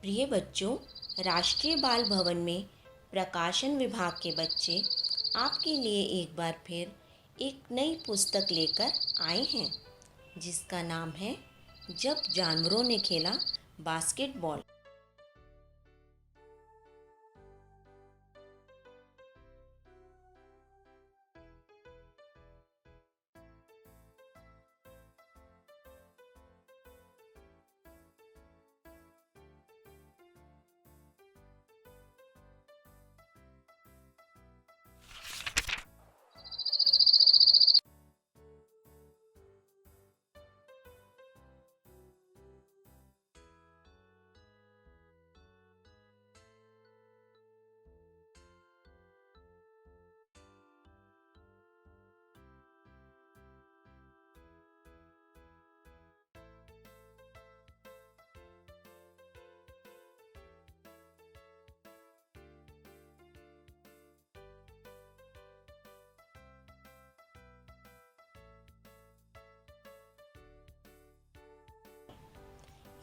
प्रिय बच्चों, राष्ट्रीय बाल भवन में प्रकाशन विभाग के बच्चे आपके लिए एक बार फिर एक नई पुस्तक लेकर आए हैं जिसका नाम है जब जानवरों ने खेला बास्केटबॉल।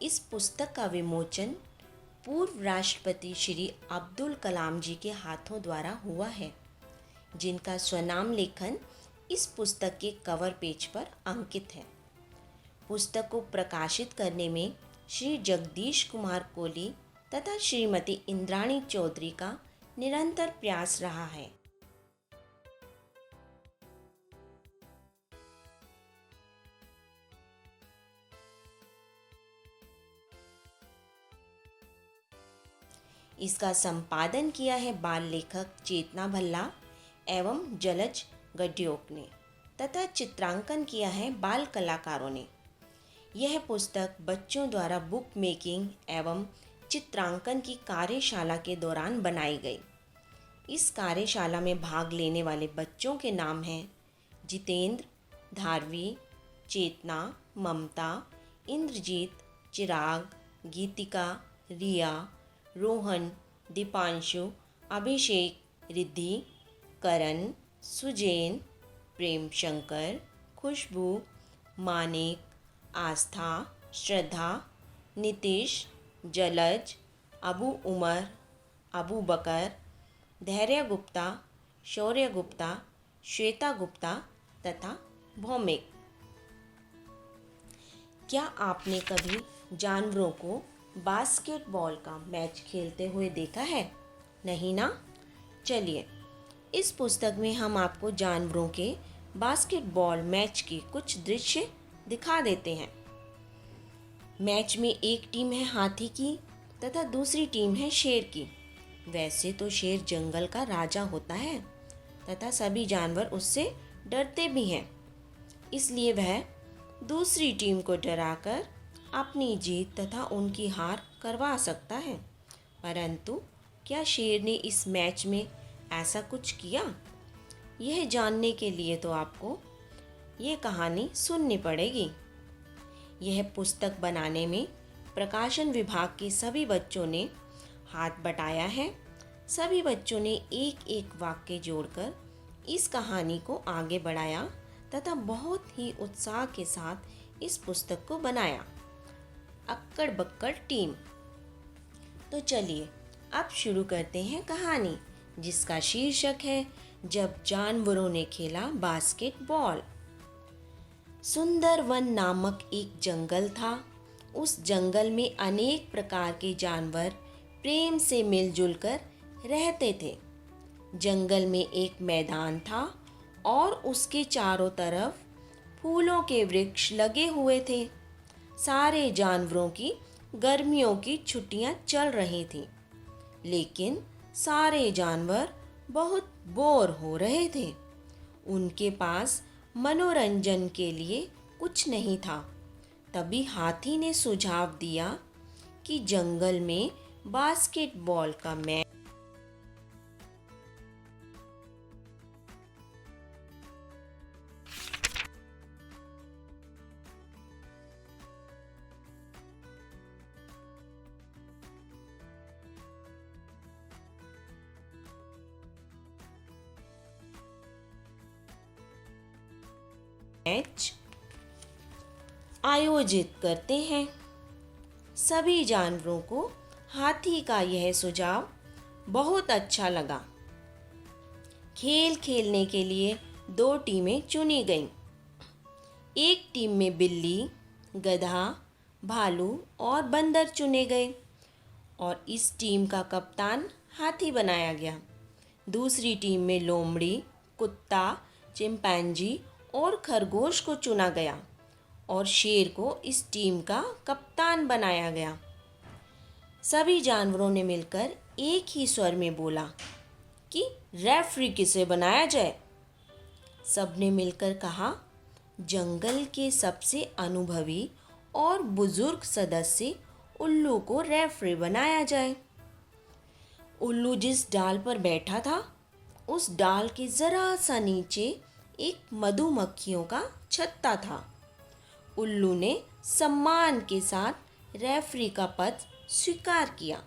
इस पुस्तक का विमोचन पूर्व राष्ट्रपति श्री अब्दुल कलाम जी के हाथों द्वारा हुआ है, जिनका स्वनाम लेखन इस पुस्तक के कवर पेज पर अंकित है। पुस्तक को प्रकाशित करने में श्री जगदीश कुमार कोली तथा श्रीमती इंद्राणी चौधरी का निरंतर प्रयास रहा है। इसका संपादन किया है बाल लेखक चेतना भल्ला एवं जलज गड्योक ने तथा चित्रांकन किया है बाल कलाकारों ने। यह पुस्तक बच्चों द्वारा बुक मेकिंग एवं चित्रांकन की कार्यशाला के दौरान बनाई गई। इस कार्यशाला में भाग लेने वाले बच्चों के नाम हैं जितेंद्र, धारवी, चेतना, ममता, इंद्रजीत, चिराग, गीतिका, रिया, रोहन, दीपांशु, अभिषेक, रिद्धि, करण, सुजैन, प्रेम शंकर, खुशबू, मानिक, आस्था, श्रद्धा, नितिश, जलज, अबू उमर, अबू बकर, धैर्य गुप्ता, शौर्य गुप्ता, श्वेता गुप्ता तथा भौमिक। क्या आपने कभी जानवरों को बास्केटबॉल का मैच खेलते हुए देखा है? नहीं ना? चलिए, इस पुस्तक में हम आपको जानवरों के बास्केटबॉल मैच के कुछ दृश्य दिखा देते हैं। मैच में एक टीम है हाथी की तथा दूसरी टीम है शेर की। वैसे तो शेर जंगल का राजा होता है तथा सभी जानवर उससे डरते भी हैं, इसलिए वह दूसरी टीम को डराकर अपनी जीत तथा उनकी हार करवा सकता है। परंतु क्या शेर ने इस मैच में ऐसा कुछ किया? यह जानने के लिए तो आपको ये कहानी सुननी पड़ेगी। यह पुस्तक बनाने में प्रकाशन विभाग के सभी बच्चों ने हाथ बटाया है। सभी बच्चों ने एक एक वाक्य जोड़कर इस कहानी को आगे बढ़ाया तथा बहुत ही उत्साह के साथ इस पुस्तक को बनाया। अक्कड़ बक्कड़ टीम। तो चलिए अब शुरू करते हैं कहानी, जिसका शीर्षक है जब जानवरों ने खेला बास्केटबॉल। सुंदर वन नामक एक जंगल था। उस जंगल में अनेक प्रकार के जानवर प्रेम से मिलजुल कर रहते थे। जंगल में एक मैदान था और उसके चारों तरफ फूलों के वृक्ष लगे हुए थे। सारे जानवरों की गर्मियों की छुट्टियां चल रही थीं, लेकिन सारे जानवर बहुत बोर हो रहे थे। उनके पास मनोरंजन के लिए कुछ नहीं था। तभी हाथी ने सुझाव दिया कि जंगल में बास्केटबॉल का मैच आयोजित करते हैं। सभी जानवरों को हाथी का यह सुझाव बहुत अच्छा लगा। खेल खेलने के लिए 2 टीमें चुनी गईं। एक टीम में बिल्ली, गधा, भालू और बंदर चुने गए और इस टीम का कप्तान हाथी बनाया गया। दूसरी टीम में लोमड़ी, कुत्ता, चिंपैंजी और खरगोश को चुना गया और शेर को इस टीम का कप्तान बनाया गया। सभी जानवरों ने मिलकर एक ही स्वर में बोला कि रेफरी किसे बनाया जाए। सबने मिलकर कहा, जंगल के सबसे अनुभवी और बुजुर्ग सदस्य उल्लू को रेफरी बनाया जाए। उल्लू जिस डाल पर बैठा था, उस डाल के जरा सा नीचे एक मधुमक्खियों का छत्ता था। उल्लू ने सम्मान के साथ रेफरी का पद स्वीकार किया।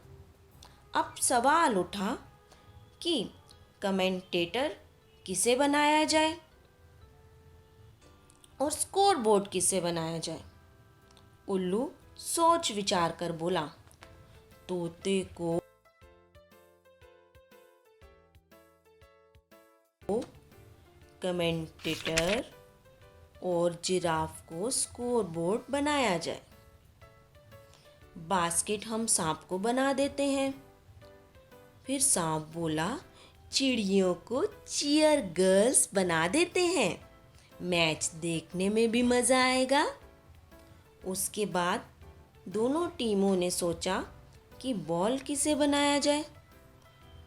अब सवाल उठा कि कमेंटेटर किसे बनाया जाए और स्कोर बोर्ड किसे बनाया जाए। उल्लू सोच विचार कर बोला, तोते को कमेंटेटर और जिराफ को स्कोर बोर्ड बनाया जाए। बास्केट हम सांप को बना देते हैं। फिर सांप बोला, चिड़ियों को चीयर गर्ल्स बना देते हैं, मैच देखने में भी मज़ा आएगा। उसके बाद दोनों टीमों ने सोचा कि बॉल किसे बनाया जाए।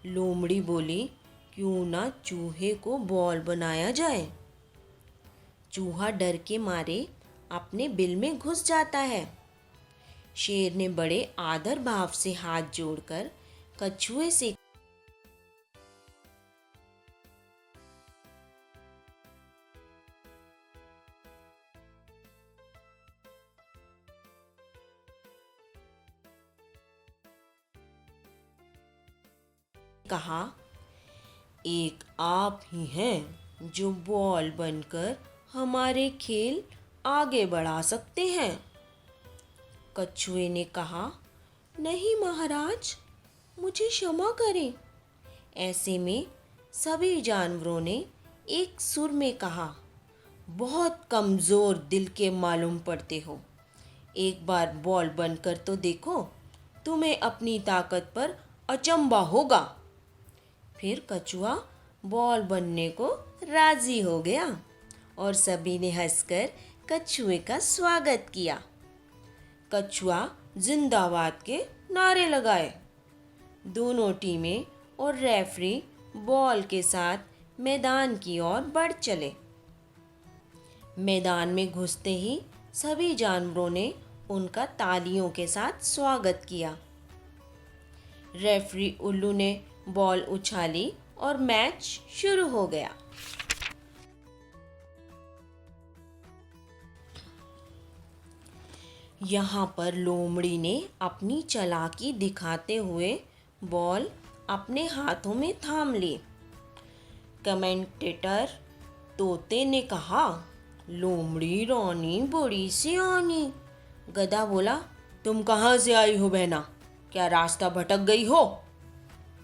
लोमड़ी बोली, क्यों ना चूहे को बॉल बनाया जाए। चूहा डर के मारे अपने बिल में घुस जाता है। शेर ने बड़े आदर भाव से हाथ जोड़कर कछुए से कहा, एक आप ही हैं जो बॉल बनकर हमारे खेल आगे बढ़ा सकते हैं। कछुए ने कहा, नहीं महाराज, मुझे क्षमा करें। ऐसे में सभी जानवरों ने एक सुर में कहा, बहुत कमज़ोर दिल के मालूम पड़ते हो। एक बार बॉल बनकर तो देखो, तुम्हें अपनी ताकत पर अचंभा होगा। फिर कछुआ बॉल बनने को राजी हो गया और सभी ने हंसकर कछुए का स्वागत किया। कछुआ जिंदाबाद के नारे लगाए। दोनों टीमें और रेफरी बॉल के साथ मैदान की ओर बढ़ चले। मैदान में घुसते ही सभी जानवरों ने उनका तालियों के साथ स्वागत किया। रेफरी उल्लू ने बॉल उछाली और मैच शुरू हो गया। यहाँ पर लोमड़ी ने अपनी चालाकी दिखाते हुए बॉल अपने हाथों में थाम ली। कमेंटेटर तोते ने कहा, लोमड़ी रानी बड़ी सियानी। गधा बोला, तुम कहाँ से आई हो बहना, क्या रास्ता भटक गई हो।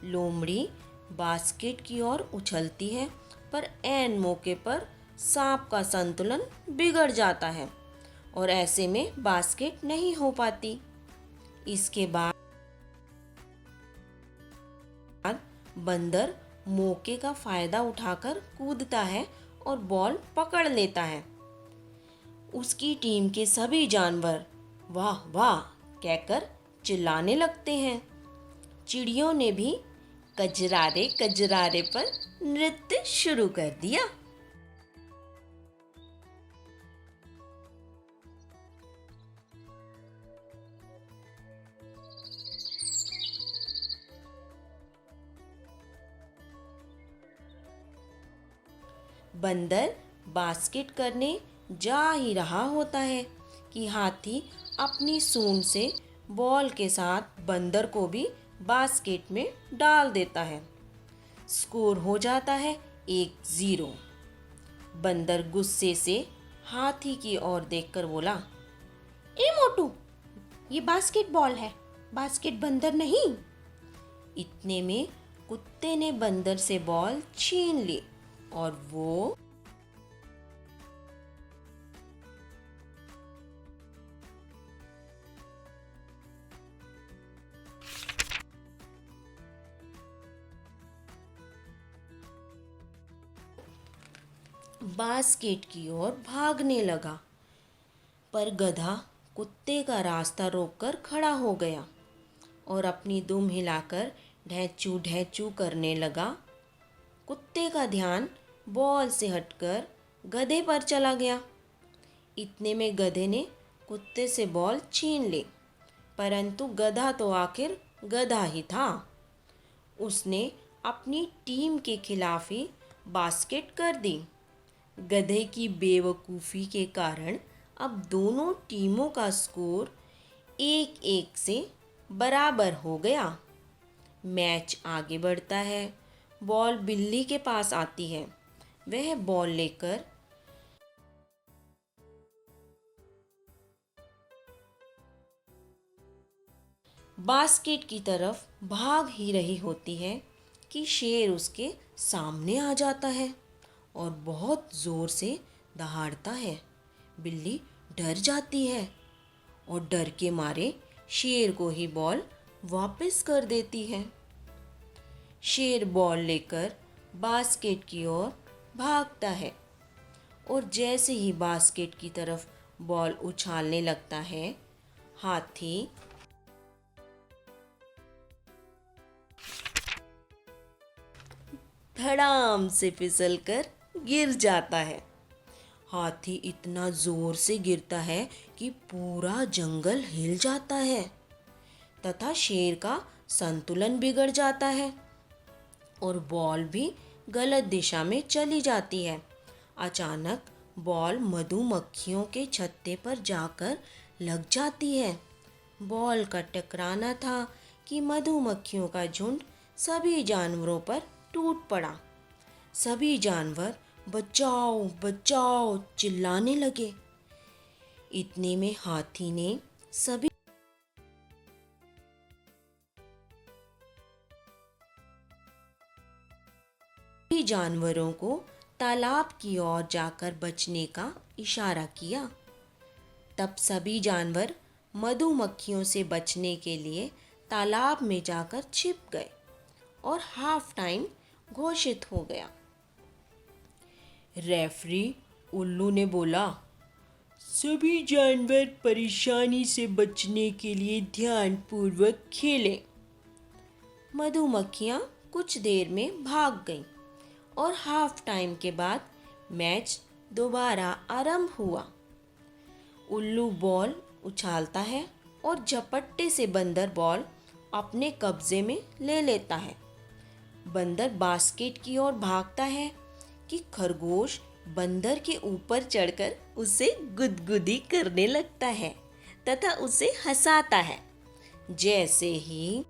लोमड़ी बास्केट की ओर उछलती है, पर ऐन मौके पर सांप का संतुलन बिगड़ जाता है और ऐसे में बास्केट नहीं हो पाती। इसके बाद बंदर मौके का फायदा उठाकर कूदता है और बॉल पकड़ लेता है। उसकी टीम के सभी जानवर वाह वाह कहकर चिल्लाने लगते हैं। चिड़ियों ने भी कजरारे कजरारे पर नृत्य शुरू कर दिया। बंदर बास्केट करने जा ही रहा होता है कि हाथी अपनी सूंड से बॉल के साथ बंदर को भी बास्केट में डाल देता है। स्कोर हो जाता है 1-0। बंदर गुस्से से हाथी की ओर देखकर बोला, ए मोटू, ये बास्केटबॉल है, बास्केट बंदर नहीं। इतने में कुत्ते ने बंदर से बॉल छीन ली और वो बास्केट की ओर भागने लगा, पर गधा कुत्ते का रास्ता रोककर खड़ा हो गया और अपनी दुम हिलाकर ढैंचू ढैंचू करने लगा। कुत्ते का ध्यान बॉल से हटकर गधे पर चला गया। इतने में गधे ने कुत्ते से बॉल छीन ली, परंतु गधा तो आखिर गधा ही था। उसने अपनी टीम के खिलाफ ही बास्केट कर दी। गधे की बेवकूफ़ी के कारण अब दोनों टीमों का स्कोर 1-1 से बराबर हो गया। मैच आगे बढ़ता है। बॉल बिल्ली के पास आती है। वह बॉल लेकर बास्केट की तरफ भाग ही रही होती है कि शेर उसके सामने आ जाता है और बहुत ज़ोर से दहाड़ता है। बिल्ली डर जाती है और डर के मारे शेर को ही बॉल वापस कर देती है। शेर बॉल लेकर बास्केट की ओर भागता है और जैसे ही बास्केट की तरफ बॉल उछालने लगता है, हाथी धड़ाम से फिसलकर गिर जाता है। हाथी इतना जोर से गिरता है कि पूरा जंगल हिल जाता है तथा शेर का संतुलन बिगड़ जाता है और बॉल भी गलत दिशा में चली जाती है। अचानक बॉल मधुमक्खियों के छत्ते पर जाकर लग जाती है। बॉल का टकराना था कि मधुमक्खियों का झुंड सभी जानवरों पर टूट पड़ा। सभी जानवर बचाओ बचाओ चिल्लाने लगे। इतने में हाथी ने सभी जानवरों को तालाब की ओर जाकर बचने का इशारा किया। तब सभी जानवर मधुमक्खियों से बचने के लिए तालाब में जाकर छिप गए और हाफ टाइम घोषित हो गया। रेफरी उल्लू ने बोला, सभी जानवर परेशानी से बचने के लिए ध्यानपूर्वक खेलें। मधुमक्खियाँ कुछ देर में भाग गईं और हाफ टाइम के बाद मैच दोबारा आरंभ हुआ। उल्लू बॉल उछालता है और झपट्टे से बंदर बॉल अपने कब्जे में ले लेता है। बंदर बास्केट की ओर भागता है कि खरगोश बंदर के ऊपर चढ़कर उसे गुदगुदी करने लगता है तथा उसे हंसाता है। जैसे ही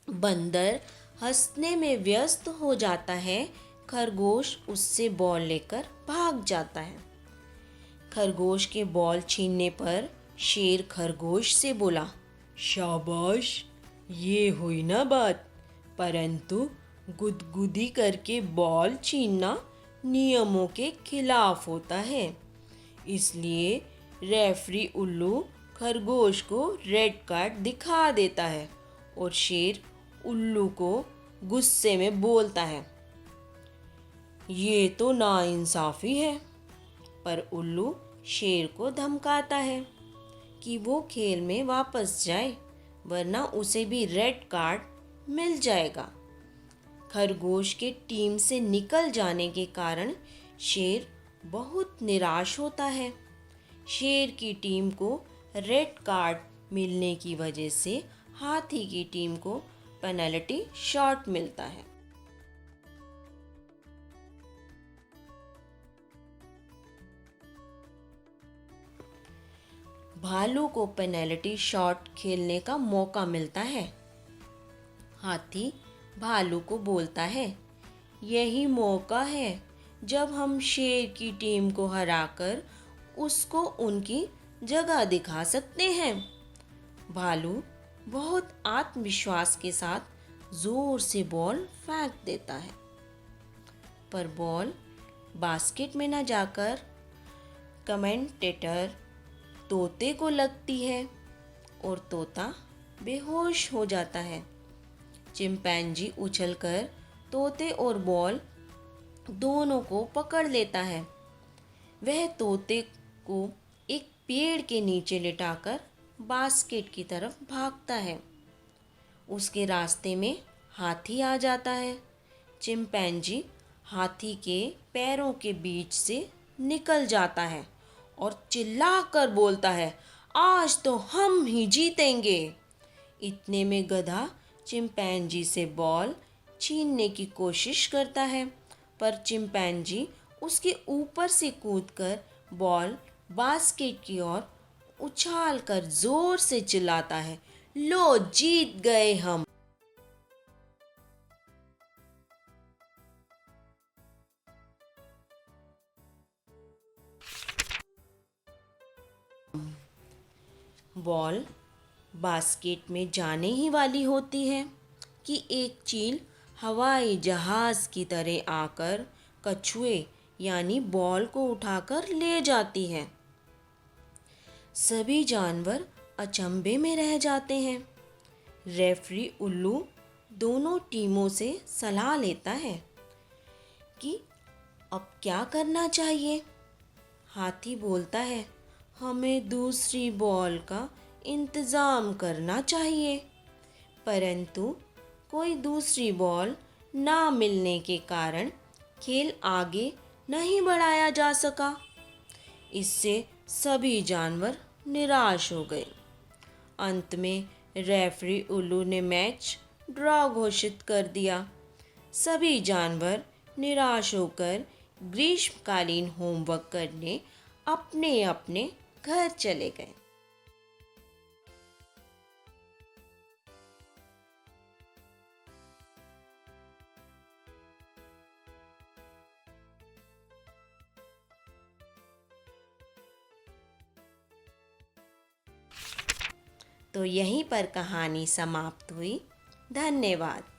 बंदर हंसने में व्यस्त हो जाता है, खरगोश उससे बॉल लेकर भाग जाता है। खरगोश के बॉल छीनने पर शेर खरगोश से बोला, शाबाश, ये हुई ना बात, परंतु गुदगुदी करके बॉल छीनना नियमों के खिलाफ होता है। इसलिए रेफरी उल्लू खरगोश को रेड कार्ड दिखा देता है और शेर उल्लू को गुस्से में बोलता है, ये तो नाइंसाफ़ी है। पर उल्लू शेर को धमकाता है कि वो खेल में वापस जाए, वरना उसे भी रेड कार्ड मिल जाएगा। खरगोश के टीम से निकल जाने के कारण शेर बहुत निराश होता है। शेर की टीम को रेड कार्ड मिलने की वजह से हाथी की टीम को पेनल्टी शॉट मिलता है। भालू को पेनल्टी शॉट खेलने का मौका मिलता है। हाथी भालू को बोलता है, यही मौका है जब हम शेर की टीम को हराकर उसको उनकी जगह दिखा सकते हैं। भालू बहुत आत्मविश्वास के साथ जोर से बॉल फेंक देता है, पर बॉल बास्केट में न जाकर कमेंटेटर तोते को लगती है और तोता बेहोश हो जाता है। चिंपैंजी उछलकर तोते और बॉल दोनों को पकड़ लेता है। वह तोते को एक पेड़ के नीचे लिटाकर बास्केट की तरफ भागता है। उसके रास्ते में हाथी आ जाता है। चिंपैंजी हाथी के पैरों के बीच से निकल जाता है और चिल्लाकर बोलता है, आज तो हम ही जीतेंगे। इतने में गधा चिंपैंजी से बॉल छीनने की कोशिश करता है, पर चिंपैंजी उसके ऊपर से कूदकर बॉल बास्केट की ओर उछाल कर जोर से चिल्लाता है, लो जीत गए हम। बॉल बास्केट में जाने ही वाली होती है कि एक चील हवाई जहाज की तरह आकर कछुए यानी बॉल को उठाकर ले जाती है। सभी जानवर अचंभे में रह जाते हैं। रेफरी उल्लू दोनों टीमों से सलाह लेता है कि अब क्या करना चाहिए। हाथी बोलता है, हमें दूसरी बॉल का इंतज़ाम करना चाहिए, परंतु कोई दूसरी बॉल ना मिलने के कारण खेल आगे नहीं बढ़ाया जा सका। इससे सभी जानवर निराश हो गए। अंत में रेफरी उल्लू ने मैच ड्रॉ घोषित कर दिया। सभी जानवर निराश होकर ग्रीष्मकालीन होमवर्क करने अपने अपने घर चले गए। तो यहीं पर कहानी समाप्त हुई। धन्यवाद।